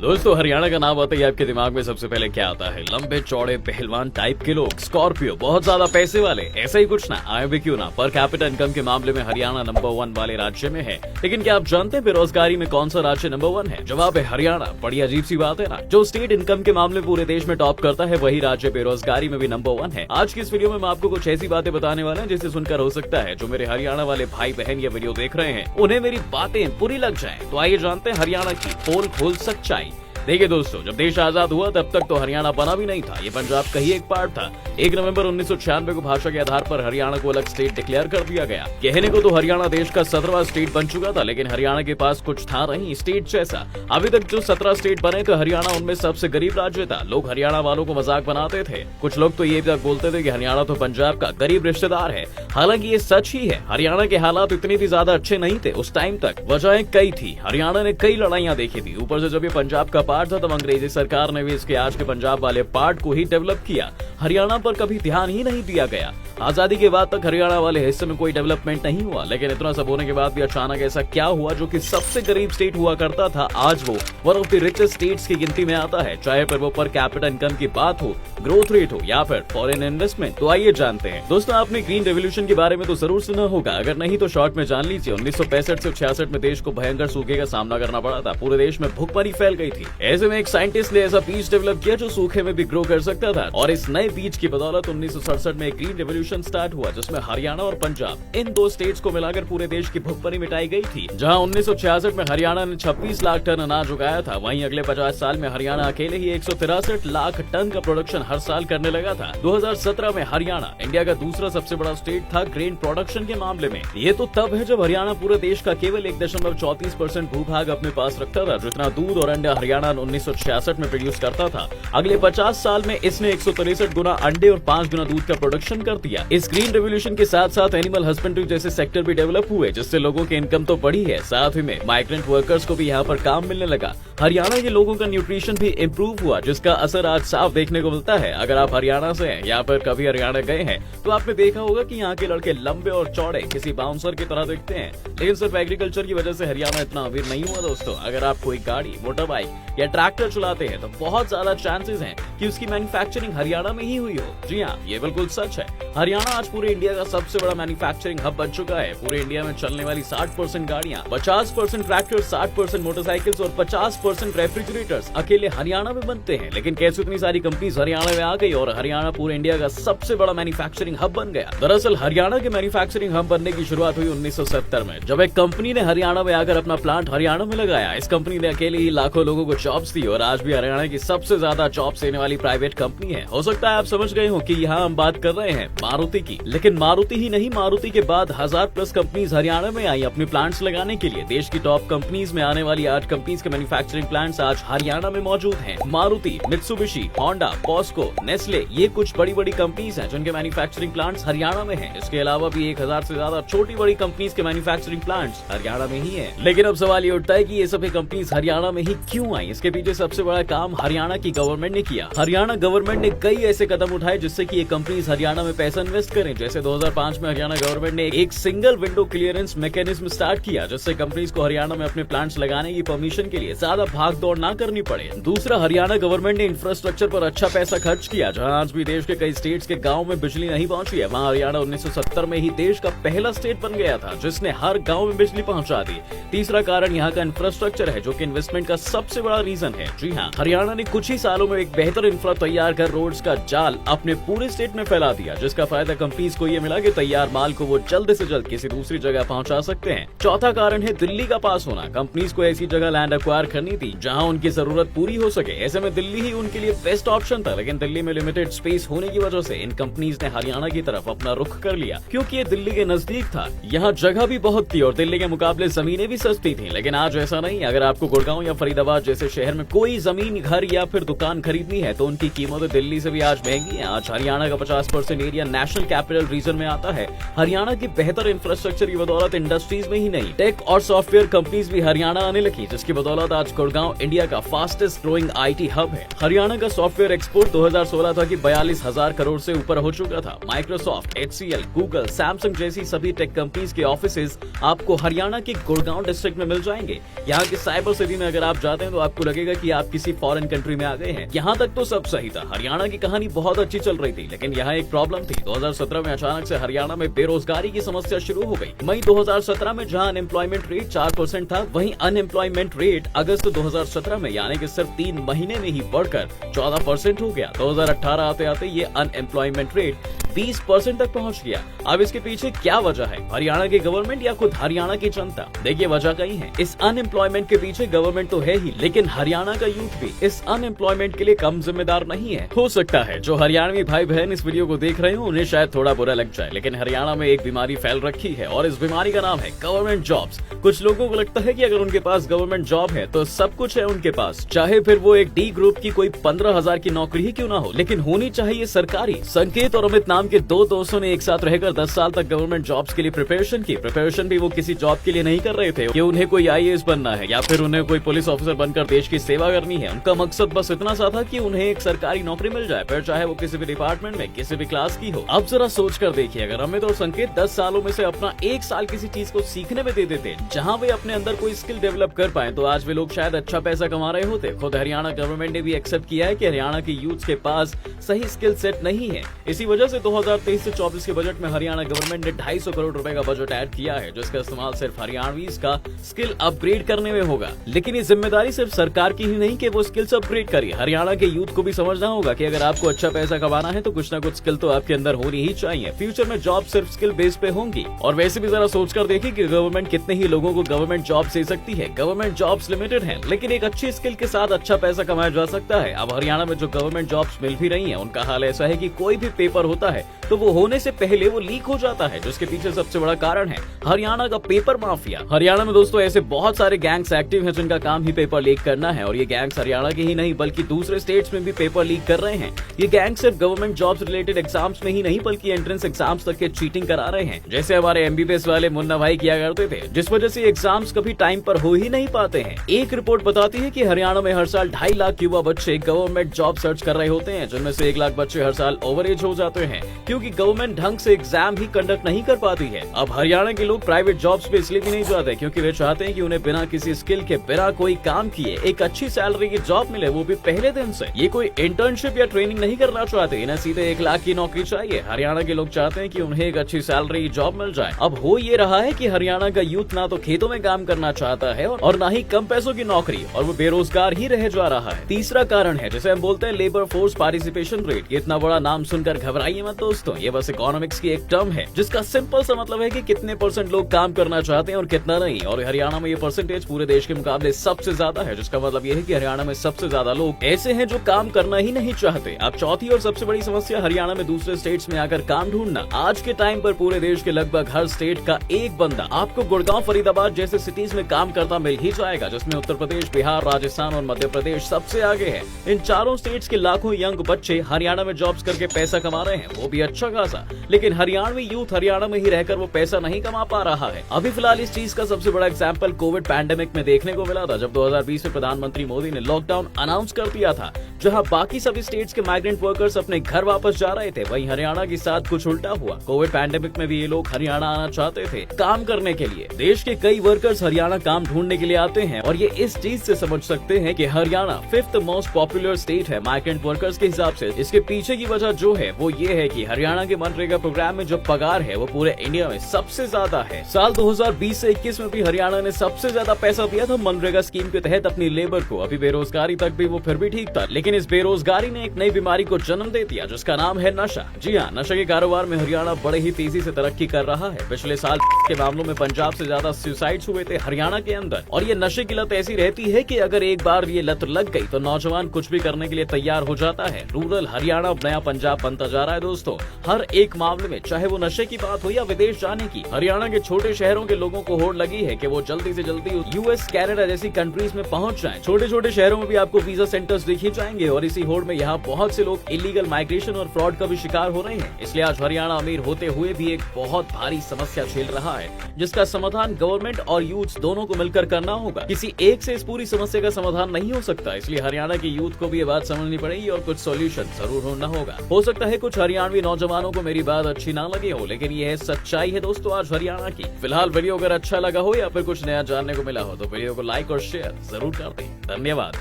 दोस्तों, हरियाणा का नाम आते ही आपके दिमाग में सबसे पहले क्या आता है? लंबे चौड़े पहलवान टाइप के लोग, स्कॉर्पियो, बहुत ज्यादा पैसे वाले। ऐसा ही कुछ ना, आए भी क्यों ना, पर कैपिटा इनकम के मामले में हरियाणा नंबर 1 वाले राज्य में है। लेकिन क्या आप जानते हैं बेरोजगारी में कौन सा राज्य नंबर 1 है? जवाब है हरियाणा। बड़ी अजीब सी बात है ना, जो स्टेट इनकम के मामले पूरे देश में टॉप करता है, वही राज्य बेरोजगारी में भी नंबर 1 है। आज की इस वीडियो में मैं आपको कुछ ऐसी बातें बताने वाला हूं जिसे सुनकर हो सकता है जो मेरे हरियाणा वाले भाई बहन ये वीडियो देख रहे हैं उन्हें मेरी बातें बुरी लग जाए। तो आइए जानते हैं हरियाणा की पोल खोल सच्चाई। देखिए दोस्तों, जब देश आजाद हुआ तब तक तो हरियाणा बना भी नहीं था, ये पंजाब का ही एक पार्ट था। 1 नवंबर 1996 को भाषा के आधार पर हरियाणा को अलग स्टेट डिक्लेयर कर दिया गया। कहने को तो हरियाणा देश का 17वां स्टेट बन चुका था, लेकिन हरियाणा के पास कुछ था नहीं स्टेट जैसा। अभी तक जो 17 स्टेट बने थे, हरियाणा उनमें सबसे गरीब राज्य था। लोग हरियाणा वालों को मजाक बनाते थे। कुछ लोग तो ये तक बोलते थे कि हरियाणा तो पंजाब का गरीब रिश्तेदार है। हालांकि ये सच ही है, हरियाणा के हालात इतने भी ज्यादा अच्छे नहीं थे उस टाइम तक। वजहें कई थी, हरियाणा ने कई लड़ाइयां देखी थी। ऊपर से जब ये पंजाब का पार्ट था, तब अंग्रेजी सरकार ने भी इसके आज के पंजाब वाले पार्ट को ही डेवलप किया। हरियाणा पर कभी ध्यान ही नहीं दिया गया। आजादी के बाद तक हरियाणा वाले हिस्से में कोई डेवलपमेंट नहीं हुआ। लेकिन इतना सब होने के बाद भी अचानक ऐसा क्या हुआ जो कि सबसे गरीब स्टेट हुआ करता था, आज वो one of the richest states की गिनती में आता है। चाहे फिर वो पर कैपिटा इनकम की बात हो, ग्रोथ रेट हो या फिर फॉरेन इन्वेस्टमेंट। तो आइए जानते हैं। दोस्तों, आपने ग्रीन रेवोल्यूशन के बारे में तो जरूर सुना होगा, अगर नहीं तो शॉर्ट में जान लीजिए। 1965 से 66 में देश को भयंकर सूखे का सामना करना पड़ा था। पूरे देश में भूखमरी फैल गई थी। ऐसे में एक साइंटिस्ट ने ऐसा बीज डेवलप किया जो सूखे में भी ग्रो कर सकता था, और इस नए बीज की बदौलत 1967 में एक ग्रीन रेवोल्यूशन स्टार्ट हुआ, जिसमें हरियाणा और पंजाब इन दो स्टेट्स को मिलाकर पूरे देश की भूखमरी मिटाई गई थी। जहां 1966 में हरियाणा ने 26 लाख टन अनाज उगाया था, वहीं अगले 50 साल में हरियाणा अकेले ही 163 लाख टन का प्रोडक्शन हर साल करने लगा था। 2017 में हरियाणा इंडिया का दूसरा सबसे बड़ा स्टेट था ग्रेन प्रोडक्शन के मामले में। ये तो तब है जब हरियाणा पूरे देश का केवल 1.34% भूभाग अपने पास रखता था। जितना दूध और अंडा हरियाणा 1966 में प्रोड्यूस करता था, अगले 50 साल में इसने 163 गुना अंडे और 5 गुना दूध का प्रोडक्शन कर दिया। इस ग्रीन रेवोल्यूशन के साथ साथ एनिमल हस्बेंड्री जैसे सेक्टर भी डेवलप हुए, जिससे लोगों की इनकम तो बढ़ी है, साथ ही में माइग्रेंट वर्कर्स को भी यहाँ पर काम मिलने लगा। हरियाणा के लोगों का न्यूट्रिशन भी इम्प्रूव हुआ, जिसका असर आज साफ देखने को मिलता है। अगर आप हरियाणा से हैं या फिर कभी हरियाणा गए हैं तो आपने देखा होगा कि यहाँ के लड़के लंबे और चौड़े किसी बाउंसर की तरह दिखते हैं। लेकिन सिर्फ एग्रीकल्चर की वजह से हरियाणा इतना अमीर नहीं हुआ दोस्तों। अगर आप कोई गाड़ी, मोटर बाइक या ट्रैक्टर चलाते हैं तो बहुत ज्यादा चांसेस हैं कि उसकी मैन्युफैक्चरिंग हरियाणा में ही हुई हो। जी हाँ, ये बिल्कुल सच है। हरियाणा आज पूरे इंडिया का सबसे बड़ा मैन्युफैक्चरिंग हब बन चुका है। पूरे इंडिया में चलने वाली 60% गाड़ियां, 50% ट्रैक्टर, 60% मोटरसाइकिल्स और 50% रेफ्रिजरेटर्स अकेले हरियाणा में बनते हैं। लेकिन कैसे इतनी सारी कंपनीज हरियाणा में आ गई और हरियाणा पूरे इंडिया का सबसे बड़ा मैन्युफैक्चरिंग हब बन गया? दरअसल हरियाणा के मैन्युफैक्चरिंग हब बनने की शुरुआत हुई 1970 में, जब एक कंपनी ने हरियाणा में आकर अपना प्लांट हरियाणा में लगाया। इस कंपनी ने अकेले ही लाखों लोगों को जॉब्स दी और आज भी हरियाणा की सबसे ज्यादा जॉब्स देने वाली प्राइवेट कंपनी है। हो सकता है आप समझ गए हो कि यहाँ हम बात कर रहे हैं मारुति की। लेकिन मारुति ही नहीं, मारुति के बाद 1000+ कंपनीज हरियाणा में आई अपने प्लांट्स लगाने के लिए। देश की टॉप कंपनीज में आने वाली 8 कंपनीज के मैन्युफैक्चरिंग प्लांट्स आज हरियाणा में मौजूद हैं। Maruti, Mitsubishi, Honda, Posco, Nestle, ये कुछ बड़ी बड़ी कंपनीज हैं जिनके मैन्युफैक्चरिंग प्लांट्स हरियाणा में हैं। इसके अलावा भी 1000 से ज्यादा छोटी बड़ी कंपनीज के मैन्युफैक्चरिंग प्लांट्स हरियाणा में ही हैं। लेकिन अब सवाल ये उठता है कि ये सभी कंपनीज हरियाणा में ही क्यों आई? इसके पीछे सबसे बड़ा काम हरियाणा की गवर्नमेंट ने किया। हरियाणा गवर्नमेंट ने कई ऐसे कदम उठाए जिससे कि ये कंपनीज हरियाणा में पैसा इन्वेस्ट करें। जैसे 2005 में हरियाणा गवर्नमेंट ने एक single window clearance mechanism start किया, जिससे कंपनीज को हरियाणा में अपने प्लांट्स लगाने की परमिशन के लिए ज्यादा भाग दौड़ ना करनी पड़े। दूसरा, हरियाणा गवर्नमेंट ने इंफ्रास्ट्रक्चर पर अच्छा पैसा खर्च किया। जहां आज भी देश के कई स्टेट्स के गाँव में बिजली नहीं पहुंची है, वहाँ हरियाणा 1970 में ही देश का पहला स्टेट बन गया था जिसने हर गाँव में बिजली पहुँचा दी। तीसरा कारण यहाँ का इंफ्रास्ट्रक्चर है, जो कि इन्वेस्टमेंट का सबसे बड़ा रीजन है। जी हाँ, हरियाणा ने कुछ ही सालों में एक बेहतर इंफ्रा तैयार कर रोड्स का जाल अपने पूरे स्टेट में फैला दिया, जिसका फायदा कंपनीज को ये मिला कि तैयार माल को वो जल्द से जल्द किसी दूसरी जगह पहुंचा सकते हैं। चौथा कारण है दिल्ली का पास होना। कंपनीज को ऐसी जगह लैंड एक्वायर करनी थी जहां उनकी जरूरत पूरी हो सके। ऐसे में दिल्ली ही उनके लिए बेस्ट ऑप्शन था। लेकिन दिल्ली में लिमिटेड स्पेस होने की वजह से इन कंपनीज ने हरियाणा की तरफ अपना रुख कर लिया, क्योंकि ये दिल्ली के नजदीक था। यहाँ जगह भी बहुत थी और दिल्ली के मुकाबले जमीनें भी सस्ती थी। लेकिन आज ऐसा नहीं। अगर आपको गुड़गांव या फरीदाबाद जैसे शहर में कोई जमीन, घर या फिर दुकान खरीदनी है तो उनकी कीमतें दिल्ली से भी आज महंगी है। आज हरियाणा का 50% एरिया नेशनल कैपिटल रीजन में आता है। हरियाणा की बेहतर इंफ्रास्ट्रक्चर की बदौलत इंडस्ट्रीज में ही नहीं, टेक और सॉफ्टवेयर कंपनीज भी हरियाणा आने लगी, जिसकी बदौलत आज गुड़गांव इंडिया का फास्टेस्ट ग्रोइंग IT हब है। हरियाणा का सॉफ्टवेयर एक्सपोर्ट 2016 तक 42,000 करोड़ से ऊपर हो चुका था। माइक्रोसॉफ्ट, HCL, गूगल, सैमसंग जैसी सभी टेक कंपनीज के ऑफिसेज आपको हरियाणा के गुड़गांव डिस्ट्रिक्ट में मिल जाएंगे। यहाँ की साइबर सिटी में अगर आप जाते हैं तो आपको आपको लगेगा कि आप किसी फॉरेन कंट्री में आ गए हैं। यहाँ तक तो सब सही था, हरियाणा की कहानी बहुत अच्छी चल रही थी, लेकिन यहाँ एक प्रॉब्लम थी। 2017 में अचानक से हरियाणा में बेरोजगारी की समस्या शुरू हो गई। मई 2017 में जहाँ अनएम्प्लॉयमेंट रेट 4% था, वहीं अनएम्प्लॉयमेंट रेट अगस्त 2017 में यानी कि सिर्फ 3 महीने में ही बढ़कर 14% हो गया। 2018 आते आते ये अनएम्प्लॉयमेंट रेट 20% तक पहुंच गया। अब इसके पीछे क्या वजह है, हरियाणा की गवर्नमेंट या खुद हरियाणा की जनता? देखिए, वजह कई है। इस अनएम्प्लॉयमेंट के पीछे गवर्नमेंट तो है ही, लेकिन हरियाणा का यूथ भी इस अनएम्प्लॉयमेंट के लिए कम जिम्मेदार नहीं है। हो सकता है जो हरियाणवी भाई बहन इस वीडियो को देख रहे हो उन्हें शायद थोड़ा बुरा लग जाए, लेकिन हरियाणा में एक बीमारी फैल रखी है और इस बीमारी का नाम है गवर्नमेंट जॉब्स। कुछ लोगों को लगता है कि अगर उनके पास गवर्नमेंट जॉब है तो सब कुछ है उनके पास, चाहे फिर वो एक डी ग्रुप की कोई 15,000 की नौकरी ही क्यों ना हो, लेकिन होनी चाहिए सरकारी। संकेत और अमित नाम के दो दोस्तों ने एक साथ रहकर 10 साल तक गवर्नमेंट जॉब्स के लिए प्रिपरेशन की। प्रिपरेशन भी वो किसी जॉब के लिए नहीं कर रहे थे कि उन्हें कोई IAS बनना है या फिर उन्हें कोई पुलिस ऑफिसर बनकर देश की सेवा करनी है। उनका मकसद बस इतना सा था कि उन्हें एक सरकारी नौकरी मिल जाए, फिर चाहे वो किसी भी डिपार्टमेंट में किसी भी क्लास की हो। अब जरा सोच कर देखिए, अगर अमित और संकेत 10 सालों में से अपना 1 साल किसी चीज को सीखने में दे देते जहाँ वे अपने अंदर कोई स्किल डेवलप कर पाए, तो आज वे लोग शायद अच्छा पैसा कमा रहे होते। खुद हरियाणा गवर्नमेंट ने भी एक्सेप्ट किया है कि हरियाणा के यूथ के पास सही स्किल सेट नहीं है। इसी वजह से 2023 से 24 के बजट में हरियाणा गवर्नमेंट ने 250 करोड़ रुपए का बजट ऐड किया है, जिसका इस्तेमाल सिर्फ हरियाणवीज का स्किल अपग्रेड करने में होगा। लेकिन ये जिम्मेदारी सिर्फ सरकार की ही नहीं कि वो स्किल्स अपग्रेड करे, हरियाणा के यूथ को भी समझना होगा कि अगर आपको अच्छा पैसा कमाना है तो कुछ ना कुछ स्किल तो आपके अंदर होनी ही चाहिए। फ्यूचर में जॉब सिर्फ स्किल बेस पे होंगी। और वैसे भी जरा सोचकर देखिए कि गवर्नमेंट कितने ही लोगों को गवर्नमेंट जॉब दे सकती है। गवर्नमेंट जॉब्स लिमिटेड हैं, लेकिन एक अच्छी स्किल के साथ अच्छा पैसा कमाया जा सकता है। अब हरियाणा में जो गवर्नमेंट जॉब्स मिल भी रही हैं, उनका हाल ऐसा है कि कोई भी पेपर होता है तो वो होने से पहले वो लीक हो जाता है, जिसके पीछे सबसे बड़ा कारण है हरियाणा का पेपर माफिया। हरियाणा में दोस्तों ऐसे बहुत सारे गैंग्स एक्टिव हैं जिनका काम ही पेपर लीक करना है, और ये गैंग्स हरियाणा के ही नहीं बल्कि दूसरे स्टेट्स में भी पेपर लीक कर रहे हैं। ये गैंग सिर्फ गवर्नमेंट जॉब्स रिलेटेड एग्जाम्स में ही नहीं बल्कि एंट्रेंस एग्जाम्स तक के चीटिंग करा रहे हैं, जैसे हमारे MBBS वाले मुन्ना भाई किया करते थे, जिस वजह से एग्जाम्स कभी टाइम पर हो ही नहीं पाते हैं। एक रिपोर्ट बताती है कि हरियाणा में हर साल 2.5 लाख युवा बच्चे गवर्नमेंट जॉब सर्च कर रहे होते हैं, जिनमें से 1 लाख बच्चे हर साल ओवर एज हो जाते हैं क्योंकि गवर्नमेंट ढंग से एग्जाम ही कंडक्ट नहीं कर पाती है। अब हरियाणा के लोग प्राइवेट जॉब्स पे इसलिए भी नहीं जाते क्योंकि वे चाहते हैं कि उन्हें बिना किसी स्किल के, बिना कोई काम किए एक अच्छी सैलरी की जॉब मिले, वो भी पहले दिन से। ये कोई इंटर्नशिप या ट्रेनिंग नहीं करना चाहते, इन्हें सीधे 1 लाख की नौकरी चाहिए। हरियाणा के लोग चाहते हैं कि उन्हें एक अच्छी सैलरी जॉब मिल जाए। अब हो ये रहा है कि हरियाणा का यूथ ना तो खेतों में काम करना चाहता है और ना ही कम पैसों की नौकरी, और वो बेरोजगार ही रह जा रहा है। तीसरा कारण है जिसे हम बोलते हैं लेबर फोर्स पार्टिसिपेशन रेट। ये इतना बड़ा नाम सुनकर घबराइए मत दोस्तों, ये बस इकोनॉमिक्स की एक टर्म है जिसका सिंपल सा मतलब है कि कितने % लोग काम करना चाहते हैं और कितना नहीं। और हरियाणा में ये परसेंटेज पूरे देश के मुकाबले सबसे ज्यादा है, जिसका मतलब ये है कि हरियाणा में सबसे ज्यादा लोग ऐसे हैं जो काम करना ही नहीं चाहते। अब चौथी और सबसे बड़ी समस्या हरियाणा में दूसरे स्टेट्स में आकर काम ढूंढना। आज के टाइम पर पूरे देश के लगभग हर स्टेट का एक बंदा आपको गुड़गांव, फरीदाबाद जैसे सिटीज में काम करता मिल ही जाएगा, जिसमें उत्तर प्रदेश, बिहार, राजस्थान और मध्य प्रदेश सबसे आगे है। इन चारों स्टेट्स के लाखों यंग बच्चे हरियाणा में जॉब्स करके पैसा कमा रहे हैं, वो भी अच्छा खासा। लेकिन हरियाणवी यूथ हरियाणा में ही रहकर वो पैसा नहीं कमा पा रहा है। अभी फिलहाल इस चीज का सबसे बड़ा एग्जाम्पल कोविड पैंडेमिक में देखने को मिला था, जब 2020 में प्रधानमंत्री मोदी ने लॉकडाउन अनाउंस कर दिया था। जहां बाकी सभी स्टेट्स के माइग्रेंट वर्कर्स अपने घर वापस जा रहे थे, वहीं हरियाणा के साथ कुछ उल्टा हुआ। कोविड पैंडेमिक में भी ये लोग हरियाणा आना चाहते थे काम करने के लिए। देश के कई वर्कर्स हरियाणा काम ढूंढने के लिए आते हैं, और ये इस चीज से समझ सकते हैं कि Haryana 5th most popular state है माइग्रेंट वर्कर्स के हिसाब से। इसके पीछे की वजह जो है वो ये है कि हरियाणा के मनरेगा प्रोग्राम में जो पगार है वो पूरे इंडिया में सबसे ज्यादा है। साल 2020 से 21 में भी हरियाणा ने सबसे ज्यादा पैसा दिया था मनरेगा स्कीम के तहत अपनी लेबर को। अभी बेरोजगारी तक भी वो फिर भी ठीक था, लेकिन इस बेरोजगारी ने एक नई बीमारी को जन्म दे दिया, जिसका नाम है नशा। जी हाँ, नशे के कारोबार में हरियाणा बड़े ही तेजी से तरक्की कर रहा है। पिछले साल के मामलों में पंजाब से ज्यादा सुसाइड्स हुए थे हरियाणा के अंदर। और ये नशे की लत ऐसी रहती है कि अगर एक बार ये लत लग गई तो नौजवान कुछ भी करने के लिए तैयार हो जाता है। रूरल हरियाणा अब नया पंजाब बनता जा रहा है दोस्तों, हर एक मामले में, चाहे वो नशे की बात हो या विदेश जाने की। हरियाणा के छोटे शहरों के लोगों को होड़ लगी है कि वो जल्दी से जल्दी US, कनाडा जैसी कंट्रीज में पहुंच जाएं। छोटे छोटे शहरों में भी आपको वीजा सेंटर्स दिख ही जाएंगे, और इसी होड़ में यहाँ बहुत से लोग इलीगल माइग्रेशन और फ्रॉड का भी शिकार हो रहे हैं। इसलिए आज हरियाणा अमीर होते हुए भी एक बहुत भारी समस्या झेल रहा है, जिसका समाधान गवर्नमेंट और यूथ दोनों को मिलकर करना होगा। किसी एक से इस पूरी समस्या का समाधान नहीं हो सकता, इसलिए हरियाणा के यूथ को भी ये बात समझनी पड़ेगी और कुछ सॉल्यूशन जरूर ढूंढना होगा। हो सकता है कुछ हरियाणवी नौजवानों को मेरी बात अच्छी ना लगे हो, लेकिन ये सच्चाई है दोस्तों आज हरियाणा की। फिलहाल वीडियो अगर अच्छा लगा हो या फिर कुछ नया जानने को मिला हो तो वीडियो को लाइक और शेयर जरूर कर दें। धन्यवाद।